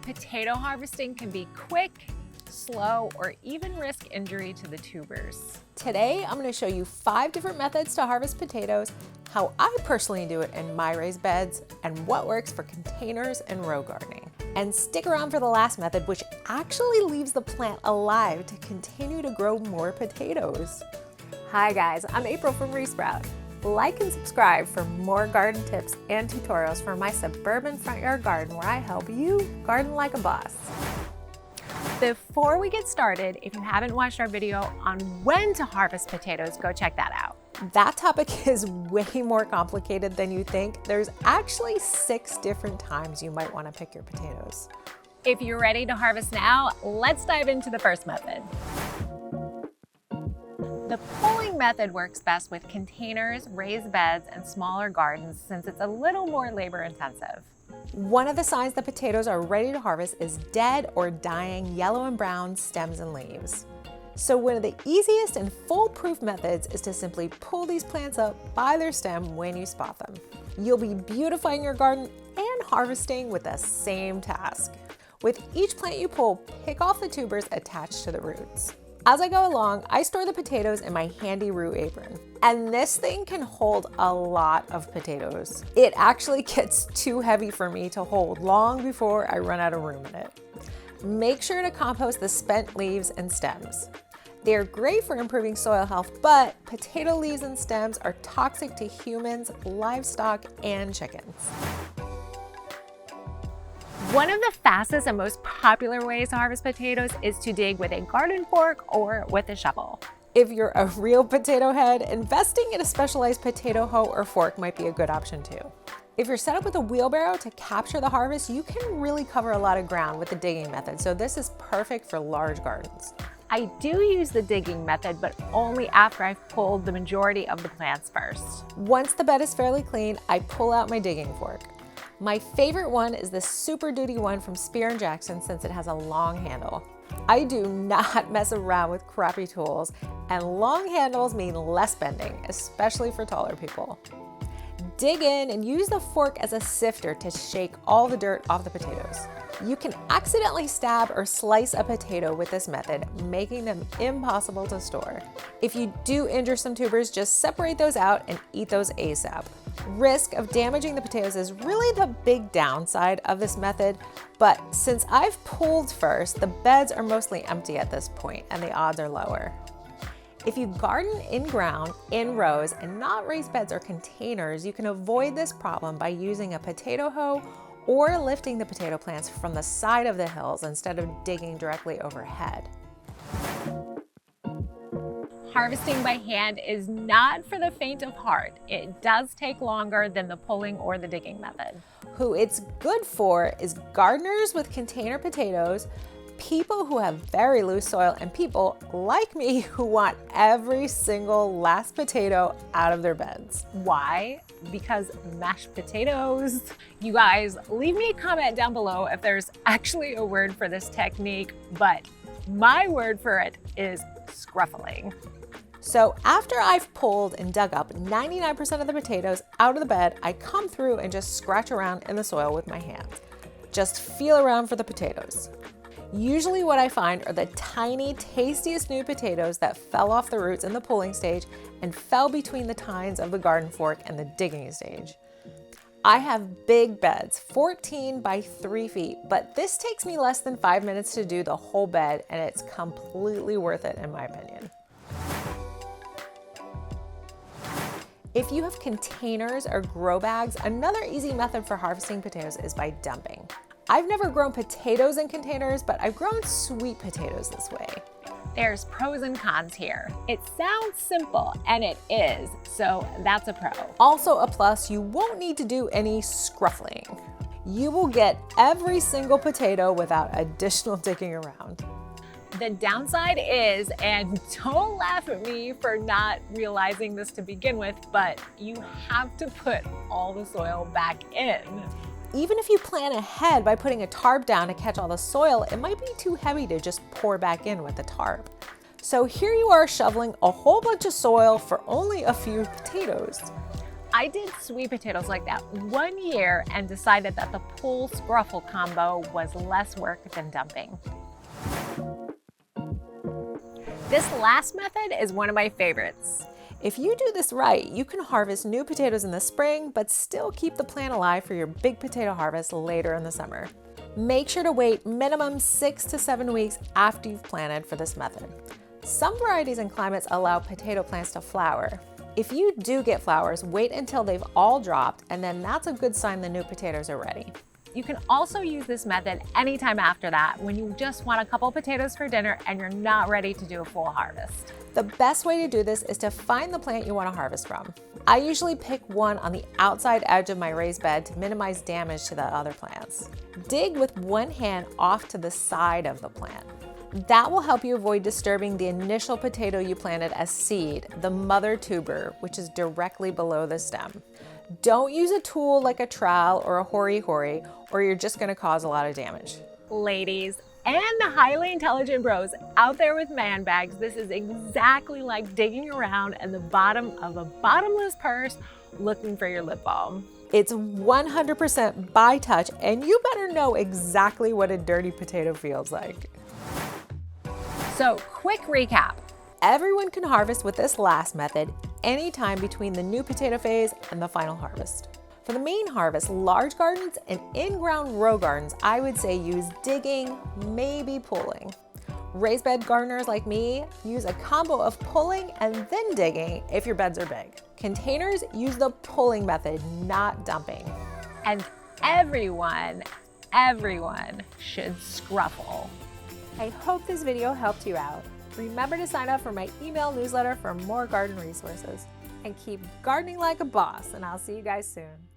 Potato harvesting can be quick, slow, or even risk injury to the tubers. Today, I'm going to show you 5 different methods to harvest potatoes, how I personally do it in my raised beds, and what works for containers and row gardening. And stick around for the last method, which actually leaves the plant alive to continue to grow more potatoes. Hi guys, I'm April from Resprout. Like and subscribe for more garden tips and tutorials for my suburban front yard garden where I help you garden like a boss. Before we get started, if you haven't watched our video on when to harvest potatoes, go check that out. That topic is way more complicated than you think. There's actually 6 different times you might want to pick your potatoes. If you're ready to harvest now, let's dive into the first method. The pulling method works best with containers, raised beds, and smaller gardens since it's a little more labor intensive. One of the signs that potatoes are ready to harvest is dead or dying yellow and brown stems and leaves. So one of the easiest and foolproof methods is to simply pull these plants up by their stem when you spot them. You'll be beautifying your garden and harvesting with the same task. With each plant you pull, pick off the tubers attached to the roots. As I go along, I store the potatoes in my handy root apron. And this thing can hold a lot of potatoes. It actually gets too heavy for me to hold long before I run out of room in it. Make sure to compost the spent leaves and stems. They're great for improving soil health, but potato leaves and stems are toxic to humans, livestock, and chickens. One of the fastest and most popular ways to harvest potatoes is to dig with a garden fork or with a shovel. If you're a real potato head, investing in a specialized potato hoe or fork might be a good option too. If you're set up with a wheelbarrow to capture the harvest, you can really cover a lot of ground with the digging method, so this is perfect for large gardens. I do use the digging method, but only after I've pulled the majority of the plants first. Once the bed is fairly clean, I pull out my digging fork. My favorite one is the Super Duty one from Spear & Jackson since it has a long handle. I do not mess around with crappy tools, and long handles mean less bending, especially for taller people. Dig in and use the fork as a sifter to shake all the dirt off the potatoes. You can accidentally stab or slice a potato with this method, making them impossible to store. If you do injure some tubers, just separate those out and eat those ASAP. Risk of damaging the potatoes is really the big downside of this method, but since I've pulled first, the beds are mostly empty at this point and the odds are lower. If you garden in ground, in rows, and not raised beds or containers, you can avoid this problem by using a potato hoe or lifting the potato plants from the side of the hills instead of digging directly overhead. Harvesting by hand is not for the faint of heart. It does take longer than the pulling or the digging method. Who it's good for is gardeners with container potatoes, people who have very loose soil, and people like me who want every single last potato out of their beds. Why? Because mashed potatoes. You guys, leave me a comment down below if there's actually a word for this technique, but my word for it is scruffling. So after I've pulled and dug up 99% of the potatoes out of the bed, I come through and just scratch around in the soil with my hands. Just feel around for the potatoes. Usually what I find are the tiny, tastiest new potatoes that fell off the roots in the pulling stage and fell between the tines of the garden fork and the digging stage. I have big beds, 14 by 3 feet, but this takes me less than 5 minutes to do the whole bed, and it's completely worth it in my opinion. If you have containers or grow bags, another easy method for harvesting potatoes is by dumping. I've never grown potatoes in containers, but I've grown sweet potatoes this way. There's pros and cons here. It sounds simple, and it is, so that's a pro. Also a plus, you won't need to do any scruffling. You will get every single potato without additional digging around. The downside is, and don't laugh at me for not realizing this to begin with, but you have to put all the soil back in. Even if you plan ahead by putting a tarp down to catch all the soil, it might be too heavy to just pour back in with the tarp. So here you are shoveling a whole bunch of soil for only a few potatoes. I did sweet potatoes like that one year and decided that the pull scruffle combo was less work than dumping. This last method is one of my favorites. If you do this right, you can harvest new potatoes in the spring, but still keep the plant alive for your big potato harvest later in the summer. Make sure to wait minimum 6 to 7 weeks after you've planted for this method. Some varieties and climates allow potato plants to flower. If you do get flowers, wait until they've all dropped, and then that's a good sign the new potatoes are ready. You can also use this method anytime after that when you just want a couple potatoes for dinner and you're not ready to do a full harvest. The best way to do this is to find the plant you want to harvest from. I usually pick one on the outside edge of my raised bed to minimize damage to the other plants. Dig with one hand off to the side of the plant. That will help you avoid disturbing the initial potato you planted as seed, the mother tuber, which is directly below the stem. Don't use a tool like a trowel or a hori-hori, or you're just going to cause a lot of damage. Ladies and the highly intelligent bros out there with man bags, this is exactly like digging around in the bottom of a bottomless purse looking for your lip balm. It's 100% by touch, and you better know exactly what a dirty potato feels like. So, quick recap. Everyone can harvest with this last method anytime between the new potato phase and the final harvest. For the main harvest, large gardens and in-ground row gardens, I would say use digging, maybe pulling. Raised bed gardeners like me use a combo of pulling and then digging if your beds are big. Containers use the pulling method, not dumping. And everyone should scruffle. I hope this video helped you out. Remember to sign up for my email newsletter for more garden resources. And keep gardening like a boss, and I'll see you guys soon.